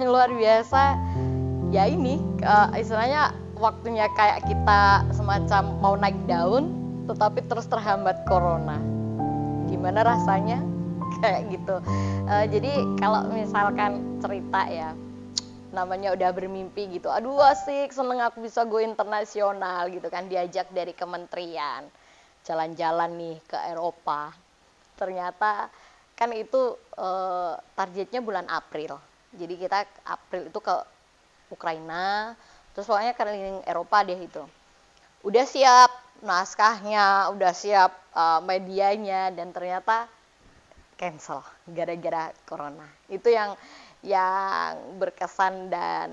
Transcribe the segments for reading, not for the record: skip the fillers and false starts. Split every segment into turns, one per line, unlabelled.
yang luar biasa ya ini istilahnya waktunya kayak kita semacam mau naik daun tetapi terus terhambat corona. Gimana rasanya? Kayak gitu. Jadi kalau misalkan cerita ya, namanya udah bermimpi gitu, aduh asik, seneng aku bisa go internasional gitu kan, diajak dari kementerian jalan-jalan nih ke Eropa. Ternyata kan itu targetnya bulan April, jadi kita April itu ke Ukraina, terus pokoknya keliling Eropa deh itu. Udah siap naskahnya, udah siap medianya, dan ternyata cancel gara-gara corona. Itu yang berkesan dan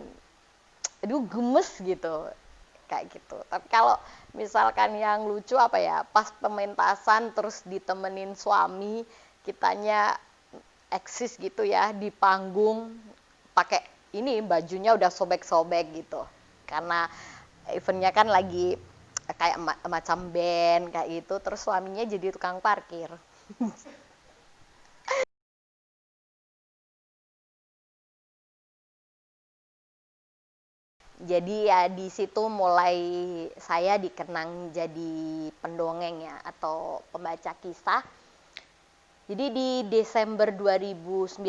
aduh gemes gitu kayak gitu. Tapi kalau misalkan yang lucu apa ya, pas pementasan terus ditemenin suami, kitanya eksis gitu ya di panggung pakai ini bajunya udah sobek-sobek gitu karena eventnya kan lagi kayak macam band kayak gitu, terus suaminya jadi tukang parkir. Jadi ya di situ mulai saya dikenang jadi pendongeng ya atau pembaca kisah. Jadi di Desember 2019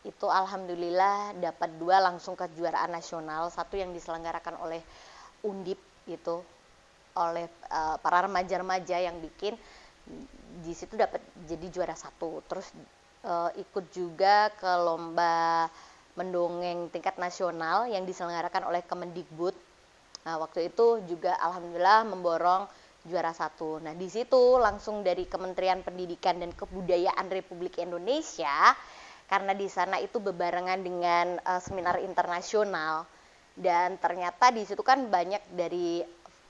itu alhamdulillah dapat 2 langsung kejuaraan nasional, satu yang diselenggarakan oleh Undip gitu, oleh para remaja-remaja yang bikin, di situ dapat jadi juara 1. Terus ikut juga ke lomba mendongeng tingkat nasional yang diselenggarakan oleh Kemendikbud. Nah, waktu itu juga alhamdulillah memborong juara 1. Nah, di situ langsung dari Kementerian Pendidikan dan Kebudayaan Republik Indonesia, karena di sana itu bebarengan dengan seminar internasional, dan ternyata di situ kan banyak dari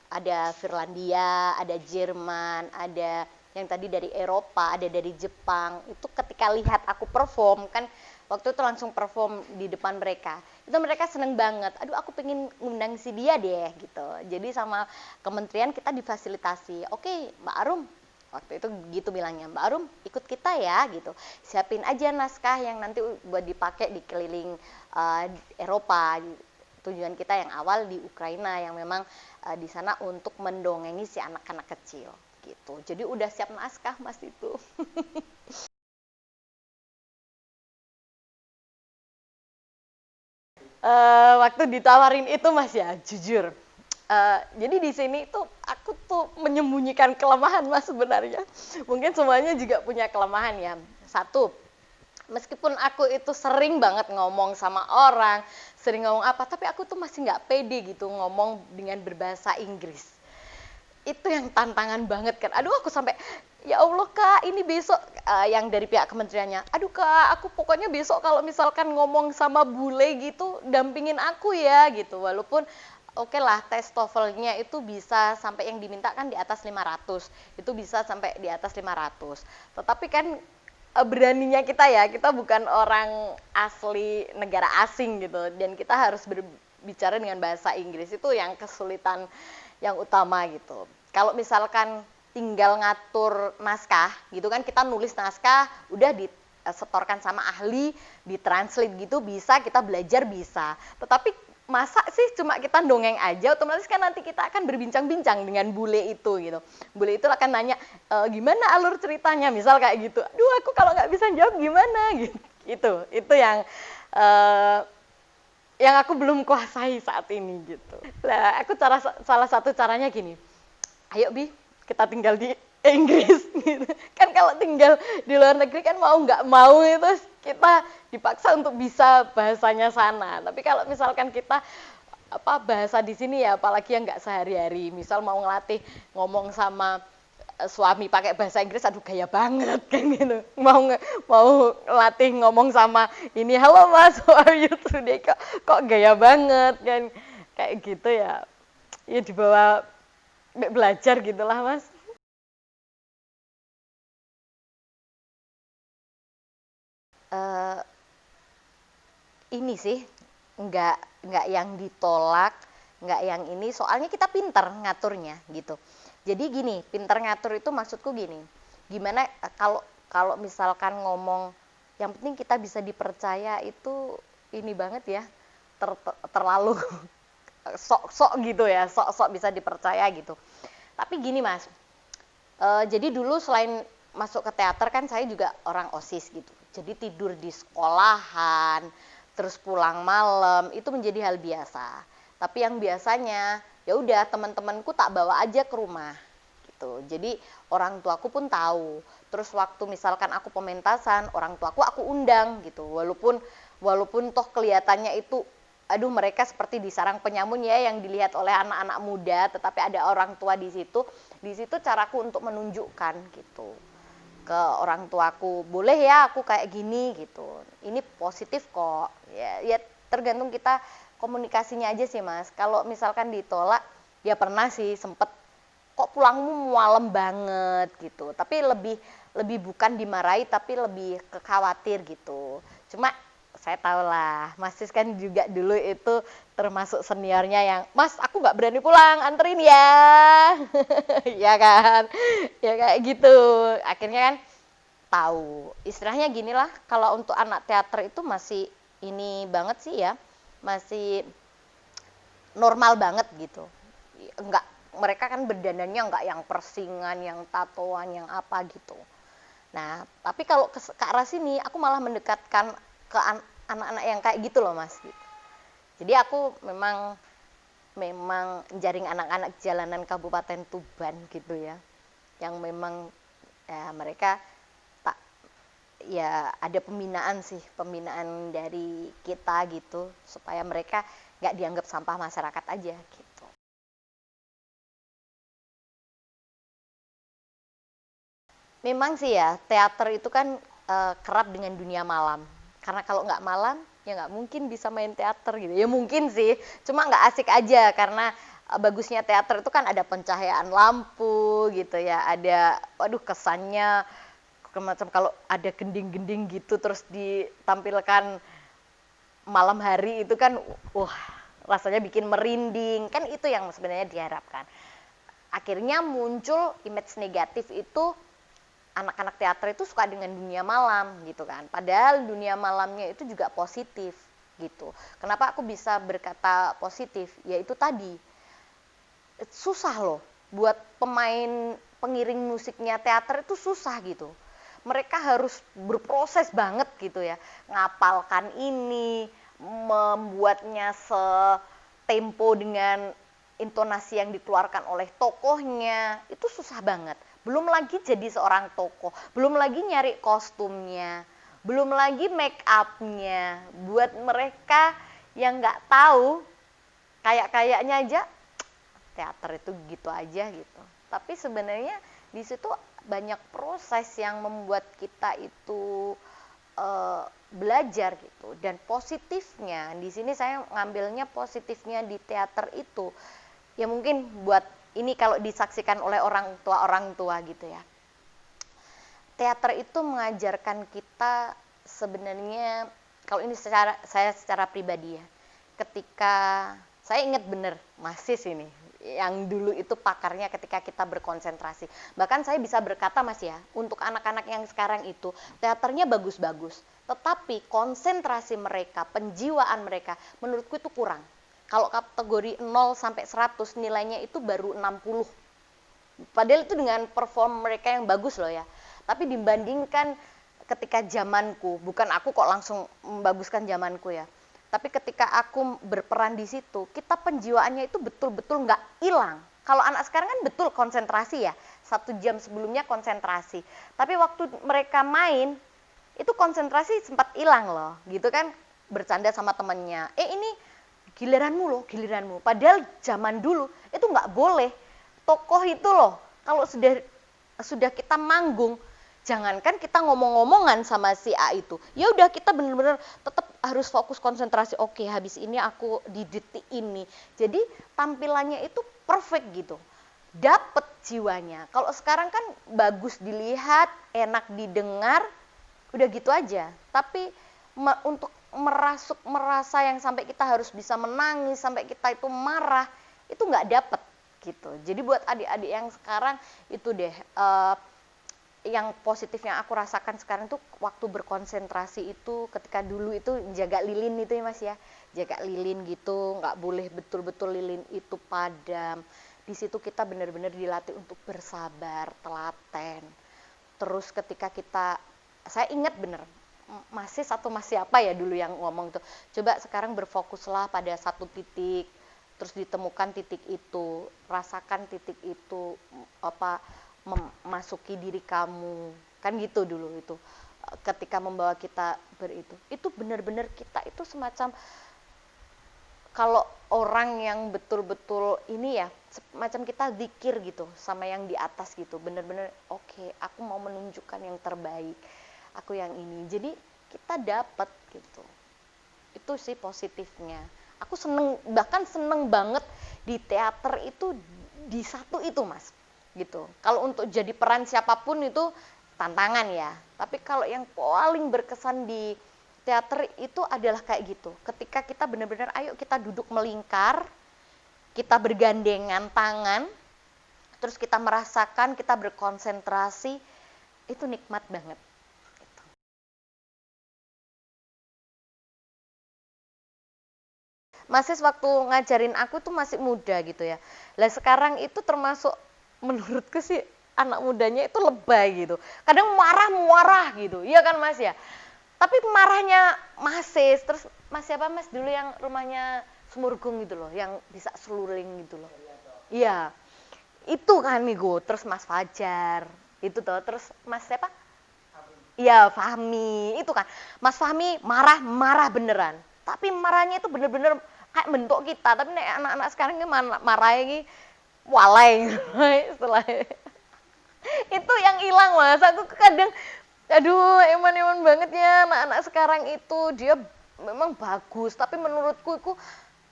ada Finlandia, ada Jerman, ada yang tadi dari Eropa, ada dari Jepang. Itu ketika lihat aku perform kan, waktu itu langsung perform di depan mereka, itu mereka seneng banget, aduh aku pengen ngundang si dia deh gitu. Jadi sama kementerian kita difasilitasi, oke Mbak Arum, waktu itu gitu bilangnya, Mbak Arum ikut kita ya gitu, siapin aja naskah yang nanti buat dipakai di keliling Eropa. Tujuan kita yang awal di Ukraina yang memang di sana untuk mendongengi si anak-anak kecil gitu. Jadi udah siap naskah mas itu. Waktu ditawarin itu mas ya jujur. Jadi di sini tuh aku tuh menyembunyikan kelemahan mas sebenarnya. Mungkin semuanya juga punya kelemahan ya. Satu, meskipun aku itu sering banget ngomong sama orang, sering ngomong apa, tapi aku tuh masih nggak pede gitu ngomong dengan berbahasa Inggris. Itu yang tantangan banget kan. Aduh aku sampai ya Allah kak ini besok yang dari pihak kementeriannya, aduh kak aku pokoknya besok kalau misalkan ngomong sama bule gitu dampingin aku ya gitu, walaupun oke lah tes TOEFL-nya itu bisa sampai yang diminta kan di atas 500, itu bisa sampai di atas 500, tetapi kan beraninya kita ya, kita bukan orang asli negara asing gitu, dan kita harus berbicara dengan bahasa Inggris, itu yang kesulitan yang utama gitu. Kalau misalkan tinggal ngatur naskah gitu kan, kita nulis naskah udah disetorkan sama ahli, ditranslate gitu bisa, kita belajar bisa. Tetapi masa sih cuma kita dongeng aja, otomatis kan nanti kita akan berbincang-bincang dengan bule itu gitu. Bule itu akan nanya gimana alur ceritanya, misal kayak gitu. Aduh aku kalau nggak bisa jawab gimana gitu. Itu yang aku belum kuasai saat ini gitu. Lah aku salah satu caranya gini, ayo Bi kita tinggal di Inggris gitu. Kan kalau tinggal di luar negeri kan mau nggak mau itu kita dipaksa untuk bisa bahasanya sana. Tapi kalau misalkan kita bahasa di sini ya, apalagi yang nggak sehari-hari, misal mau ngelatih ngomong sama suami pakai bahasa Inggris, aduh gaya banget kan gitu. Mau latih ngomong sama ini, halo mas, how are you today, kok gaya banget kan, kayak gitu ya. Ya dibawa belajar gitulah mas. Uh, ini sih nggak yang ditolak, nggak yang ini, soalnya kita pinter ngaturnya gitu. Jadi gini, pinter ngatur itu maksudku gini, gimana kalau kalau misalkan ngomong, yang penting kita bisa dipercaya itu ini banget ya, terlalu sok-sok gitu ya, sok-sok bisa dipercaya gitu. Tapi gini Mas, jadi dulu selain masuk ke teater kan saya juga orang OSIS gitu. Jadi tidur di sekolahan, terus pulang malam itu menjadi hal biasa. Tapi yang biasanya ya udah teman-temanku tak bawa aja ke rumah gitu. Jadi orang tuaku pun tahu. Terus waktu misalkan aku pementasan, orang tuaku aku undang gitu. Walaupun toh kelihatannya itu aduh mereka seperti di sarang penyamun ya yang dilihat oleh anak-anak muda, tetapi ada orang tua di situ. Di situ caraku untuk menunjukkan gitu ke orang tuaku, boleh ya aku kayak gini gitu. Ini positif kok. Ya tergantung kita komunikasinya aja sih Mas. Kalau misalkan ditolak, ya pernah sih sempet kok pulangmu malam banget gitu. Tapi lebih bukan dimarahi tapi lebih kekhawatir gitu. Cuma saya tahu lah, Mas Sis kan juga dulu itu termasuk seniornya yang, Mas aku nggak berani pulang, anterin ya. Ya kan, ya kayak gitu. Akhirnya kan tahu. Istilahnya gini lah, kalau untuk anak teater itu masih ini banget sih ya, masih normal banget gitu. Enggak, mereka kan berdandannya enggak yang persingan, yang tatoan, yang apa gitu. Nah, tapi kalau ke arah sini aku malah mendekatkan ke anak-anak yang kayak gitu loh Mas gitu. Jadi aku memang jaring anak-anak jalanan Kabupaten Tuban gitu ya, yang memang ya mereka tak ya ada pembinaan dari kita gitu supaya mereka nggak dianggap sampah masyarakat aja gitu. Memang sih ya teater itu kan kerap dengan dunia malam, karena kalau nggak malam ya nggak mungkin bisa main teater gitu. Ya mungkin sih, cuma nggak asik aja karena bagusnya teater itu kan ada pencahayaan lampu gitu ya, ada waduh kesannya macam kalau ada gending-gending gitu terus ditampilkan malam hari itu kan wah rasanya bikin merinding, kan itu yang sebenarnya diharapkan. Akhirnya muncul image negatif itu, anak-anak teater itu suka dengan dunia malam gitu kan. Padahal dunia malamnya itu juga positif gitu. Kenapa aku bisa berkata positif? Yaitu tadi, susah loh buat pemain pengiring musiknya teater itu susah gitu. Mereka harus berproses banget gitu ya. Ngapalkan ini, membuatnya setempo dengan intonasi yang dikeluarkan oleh tokohnya, itu susah banget. Belum lagi jadi seorang tokoh, belum lagi nyari kostumnya, belum lagi make up-nya. Buat mereka yang nggak tahu, kayaknya aja teater itu gitu aja gitu. Tapi sebenarnya di situ banyak proses yang membuat kita itu belajar gitu. Dan positifnya di sini saya ngambilnya positifnya di teater itu ya mungkin buat ini kalau disaksikan oleh orang tua gitu ya. Teater itu mengajarkan kita sebenarnya, kalau ini saya secara pribadi ya, ketika saya ingat bener masih ini yang dulu itu pakarnya ketika kita berkonsentrasi. Bahkan saya bisa berkata Mas ya, untuk anak-anak yang sekarang itu teaternya bagus-bagus, tetapi konsentrasi mereka, penjiwaan mereka menurutku itu kurang. Kalau kategori 0 sampai 100 nilainya itu baru 60. Padahal itu dengan perform mereka yang bagus loh ya. Tapi dibandingkan ketika zamanku, bukan aku kok langsung membaguskan zamanku ya. Tapi ketika aku berperan di situ, kita penjiwaannya itu betul-betul nggak hilang. Kalau anak sekarang kan betul konsentrasi ya. 1 jam sebelumnya konsentrasi. Tapi waktu mereka main, itu konsentrasi sempat hilang loh. Gitu kan, bercanda sama temennya. Ini giliranmu loh, giliranmu. Padahal zaman dulu itu nggak boleh. Tokoh itu loh, kalau sudah kita manggung, jangankan kita ngomong-ngomongan sama si A itu, ya udah kita benar-benar tetap harus fokus konsentrasi. Oke, habis ini aku di detik ini. Jadi tampilannya itu perfect gitu, dapet jiwanya. Kalau sekarang kan bagus dilihat, enak didengar, udah gitu aja. Tapi untuk merasa yang sampai kita harus bisa menangis, sampai kita itu marah, itu nggak dapet gitu. Jadi buat adik-adik yang sekarang itu deh, yang positif yang aku rasakan sekarang tuh waktu berkonsentrasi itu, ketika dulu itu jaga lilin itu ya Mas ya, jaga lilin gitu, nggak boleh betul-betul lilin itu padam. Di situ kita benar-benar dilatih untuk bersabar, telaten. Terus ketika saya ingat bener, masih satu Mas siapa ya dulu yang ngomong tuh, coba sekarang berfokuslah pada satu titik, terus ditemukan titik itu, rasakan titik itu, memasuki diri kamu, kan gitu dulu itu. Ketika membawa kita itu benar-benar kita itu semacam, kalau orang yang betul-betul ini ya, semacam kita zikir gitu sama yang di atas gitu, bener-bener oke, aku mau menunjukkan yang terbaik, aku yang ini, jadi kita dapat gitu. Itu sih positifnya. Aku bahkan seneng banget di teater itu, di satu itu Mas gitu. Kalau untuk jadi peran siapapun itu tantangan ya, tapi kalau yang paling berkesan di teater itu adalah kayak gitu, ketika kita benar-benar ayo kita duduk melingkar, kita bergandengan tangan, terus kita merasakan, kita berkonsentrasi, itu nikmat banget. Masih waktu ngajarin aku tuh masih muda gitu ya. Lah sekarang itu termasuk menurutku sih anak mudanya itu lebay gitu. Kadang marah-marah gitu. Iya kan Mas ya? Tapi marahnya masih, terus Mas siapa Mas dulu yang rumahnya Sumurgung gitu loh, yang bisa seluring gitu loh. Iya. Itu kan nih terus Mas Fajar. Itu tuh, terus Mas siapa? Iya, Fahmi. Itu kan. Mas Fahmi marah-marah beneran. Tapi marahnya itu bener-bener kayak bentuk kita, tapi nek anak-anak sekarang ini marah ini walai istilahnya. Itu yang hilang Mas. Aku kadang aduh eman-eman banget ya anak-anak sekarang itu, dia memang bagus tapi menurutku itu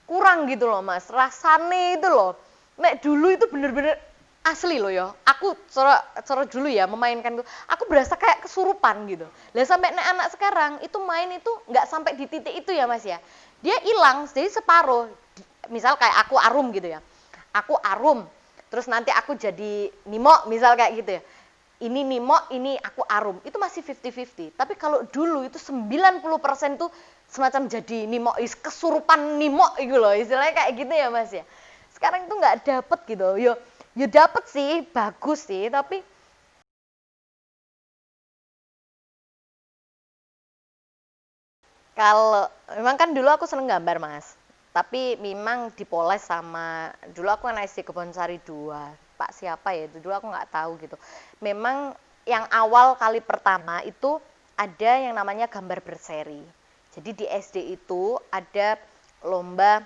kurang gitu loh Mas, rasane itu loh. Nek dulu itu bener-bener asli loh ya, aku cara dulu ya memainkan itu, aku berasa kayak kesurupan gitu. Lah sampai nek anak sekarang itu main itu nggak sampai di titik itu ya Mas ya, dia hilang jadi separuh. Misal kayak aku Arum gitu ya, aku Arum terus nanti aku jadi Nimo misal kayak gitu ya, ini Nimo, ini aku Arum, itu masih 50-50. Tapi kalau dulu itu 90% tuh semacam jadi Nimo, kesurupan Nimo gitu loh, istilahnya kayak gitu ya Mas ya. Sekarang itu nggak dapet gitu, yo dapet sih, bagus sih, tapi kalau memang kan dulu aku seneng gambar Mas, tapi memang dipoles sama, dulu aku kan SD Kebonsari 2, Pak siapa ya itu, dulu aku nggak tahu gitu. Memang yang awal kali pertama itu ada yang namanya gambar berseri. Jadi di SD itu ada lomba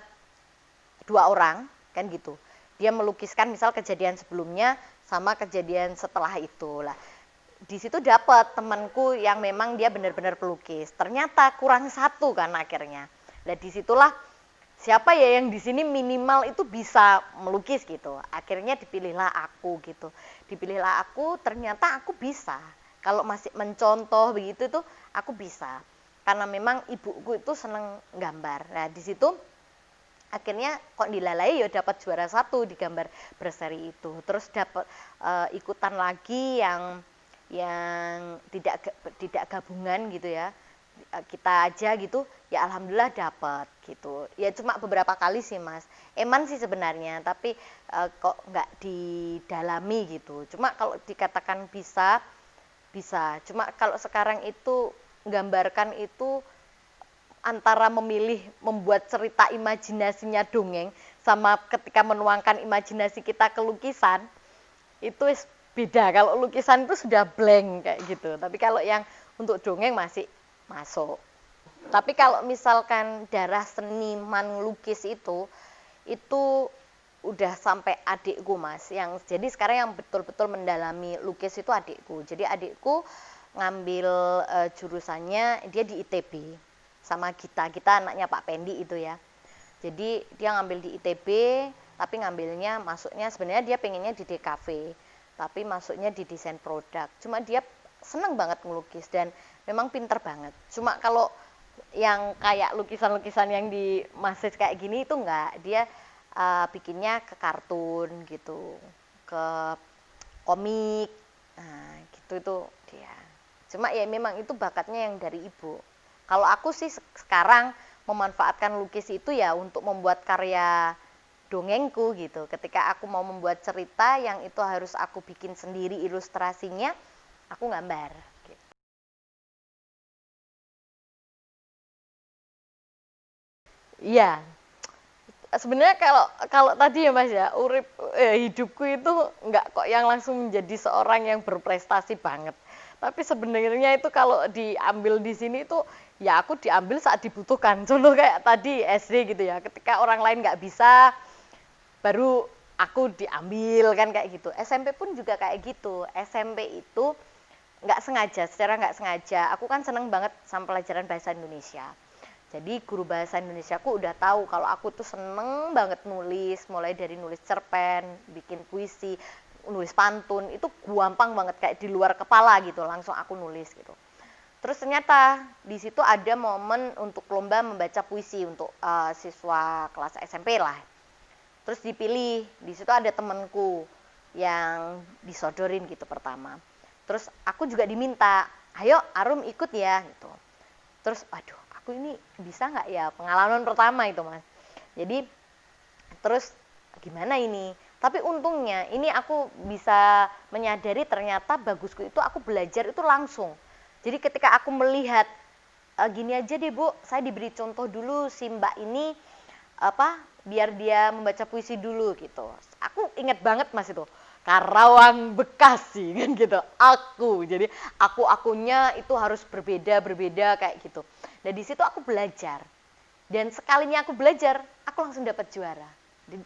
2 orang kan gitu. Dia melukiskan misal kejadian sebelumnya sama kejadian setelah itu lah. Di situ dapat temanku yang memang dia benar-benar pelukis. Ternyata kurang satu kan akhirnya. Nah disitulah siapa ya yang di sini minimal itu bisa melukis gitu. Akhirnya dipilihlah aku gitu. Dipilihlah aku, ternyata aku bisa. Kalau masih mencontoh begitu tuh aku bisa. Karena memang ibuku itu seneng gambar. Nah di situ akhirnya kok dilalai ya dapat juara 1 di gambar berseri itu. Terus dapat ikutan lagi yang tidak gabungan gitu ya, kita aja gitu ya, alhamdulillah dapat gitu ya. Cuma beberapa kali sih Mas, eman sih sebenarnya, tapi kok nggak didalami gitu. Cuma kalau dikatakan bisa, cuma kalau sekarang itu gambarkan itu antara memilih membuat cerita imajinasinya dongeng sama ketika menuangkan imajinasi kita ke lukisan, itu beda. Kalau lukisan itu sudah blank kayak gitu, tapi kalau yang untuk dongeng masih masuk. Tapi kalau misalkan darah seniman lukis itu udah sampai adikku Mas, yang jadi sekarang yang betul-betul mendalami lukis itu adikku. Jadi adikku ngambil jurusannya dia di ITB sama kita anaknya Pak Pendi itu ya. Jadi dia ngambil di ITB, tapi ngambilnya masuknya sebenarnya dia pengennya di DKV, tapi masuknya di desain produk. Cuma dia seneng banget ngelukis dan memang pinter banget. Cuma kalau yang kayak lukisan-lukisan yang di masjid kayak gini itu enggak, dia bikinnya ke kartun gitu, ke komik Nah, gitu itu dia. Cuma ya memang itu bakatnya yang dari ibu. Kalau aku sih sekarang memanfaatkan lukis itu ya untuk membuat karya dongengku gitu. Ketika aku mau membuat cerita yang itu harus aku bikin sendiri ilustrasinya, aku gambar. Gitu. Iya. Sebenarnya kalau tadi ya Mas ya, hidupku itu nggak kok yang langsung menjadi seorang yang berprestasi banget. Tapi sebenarnya itu kalau diambil di sini itu ya aku diambil saat dibutuhkan. Contoh kayak tadi SD gitu ya, ketika orang lain nggak bisa, baru aku diambil kan kayak gitu. SMP pun juga kayak gitu. SMP itu nggak sengaja, secara nggak sengaja. Aku kan seneng banget sama pelajaran bahasa Indonesia. Jadi guru bahasa Indonesia aku udah tahu kalau aku tuh seneng banget nulis, mulai dari nulis cerpen, bikin puisi, nulis pantun, itu gampang banget kayak di luar kepala gitu, langsung aku nulis gitu. Terus ternyata di situ ada momen untuk lomba membaca puisi untuk siswa kelas SMP lah. Terus dipilih, di situ ada temenku yang disodorin gitu pertama. Terus aku juga diminta, ayo Arum ikut ya gitu. Terus aduh, aku ini bisa nggak ya, pengalaman pertama itu Mas. Jadi terus gimana ini, tapi untungnya ini aku bisa menyadari ternyata bagusku itu aku belajar itu langsung. Jadi ketika aku melihat gini aja deh Bu, saya diberi contoh dulu si Mbak ini biar dia membaca puisi dulu gitu. Aku inget banget Mas itu, Karawang Bekasi kan gitu. Jadi akunya itu harus berbeda kayak gitu. Dan di situ aku belajar. Dan sekalinya aku belajar, aku langsung dapat juara.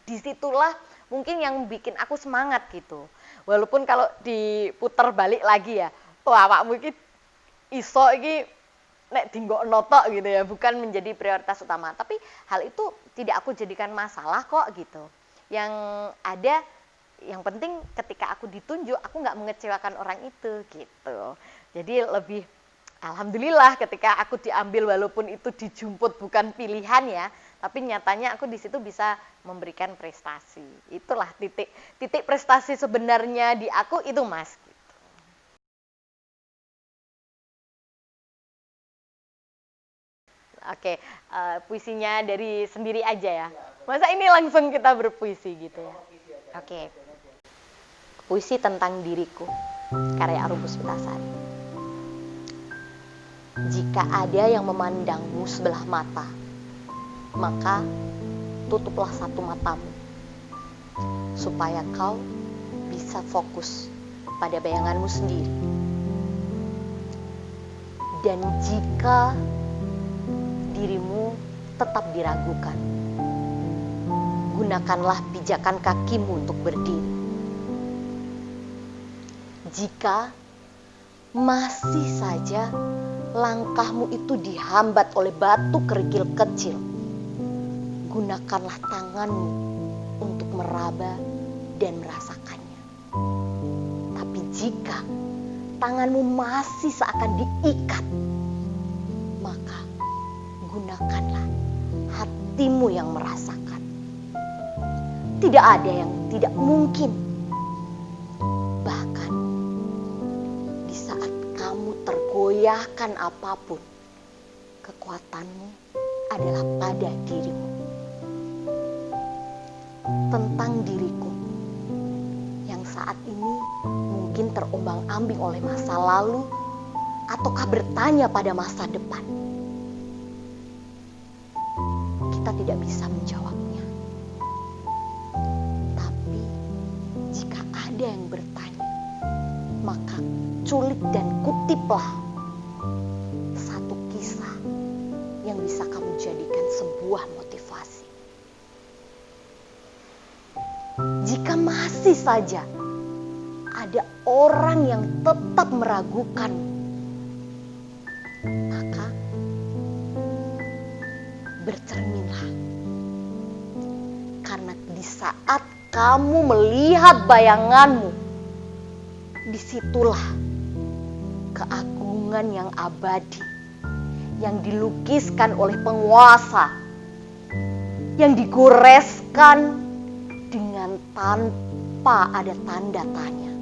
Disitulah mungkin yang bikin aku semangat gitu. Walaupun kalau diputar balik lagi ya, wah awakmu iki iso iki nek dinggok notok gitu ya, bukan menjadi prioritas utama. Tapi hal itu tidak aku jadikan masalah kok gitu. Yang ada, yang penting ketika aku ditunjuk, aku nggak mengecewakan orang itu gitu. Jadi lebih alhamdulillah ketika aku diambil walaupun itu dijemput bukan pilihan ya, tapi nyatanya aku di situ bisa memberikan prestasi. Itulah titik prestasi sebenarnya di aku itu Mas. Oke, puisinya dari sendiri aja ya. Masa ini langsung kita berpuisi gitu ya. Oke. Puisi tentang diriku, karya Arum Puspitasari. Jika ada yang memandangmu sebelah mata, maka tutuplah satu matamu, supaya kau bisa fokus pada bayanganmu sendiri. Dan jika dirimu tetap diragukan, gunakanlah pijakan kakimu untuk berdiri. Jika masih saja langkahmu itu dihambat oleh batu kerikil kecil, gunakanlah tanganmu untuk meraba dan merasakannya. Tapi jika tanganmu masih seakan diikat, maka gunakanlah hatimu yang merasakan. Tidak ada yang tidak mungkin. Bahkan di saat kamu tergoyahkan apapun, kekuatanmu adalah pada dirimu. Tentang diriku yang saat ini mungkin terombang-ambing oleh masa lalu ataukah bertanya pada masa depan, kita tidak bisa menjawabnya. Tapi jika ada yang bertanya, maka culik dan kutiplah satu kisah yang bisa kamu jadikan sebuah motivasi. Jika masih saja ada orang yang tetap meragukan, maka bercerminlah. Karena di saat kamu melihat bayanganmu, disitulah keagungan yang abadi yang dilukiskan oleh penguasa, yang digoreskan dengan tanpa ada tanda tanya.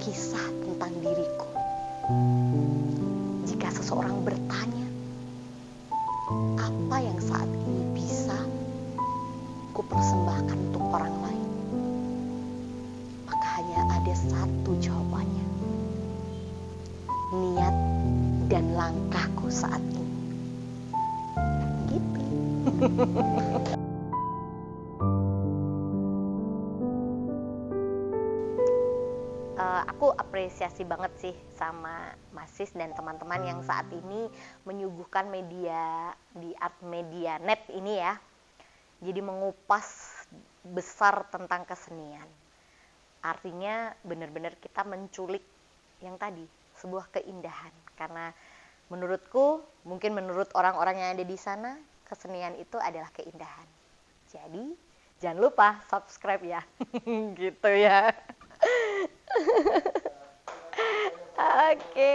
kisah tentang diriku. Jika seseorang bertanya, apa yang saat ini bisa kupersembahkan untuk orang lain? Maka hanya ada satu jawabannya. Niat dan langkahku saat ini. Gitu. Aku apresiasi banget sih sama Mas Sis dan teman-teman yang saat ini menyuguhkan media di Art Media Net ini ya. Jadi mengupas besar tentang kesenian. Artinya benar-benar kita menculik yang tadi, sebuah keindahan. Karena menurutku, mungkin menurut orang-orang yang ada di sana, kesenian itu adalah keindahan. Jadi jangan lupa subscribe ya. Gitu ya. Oke.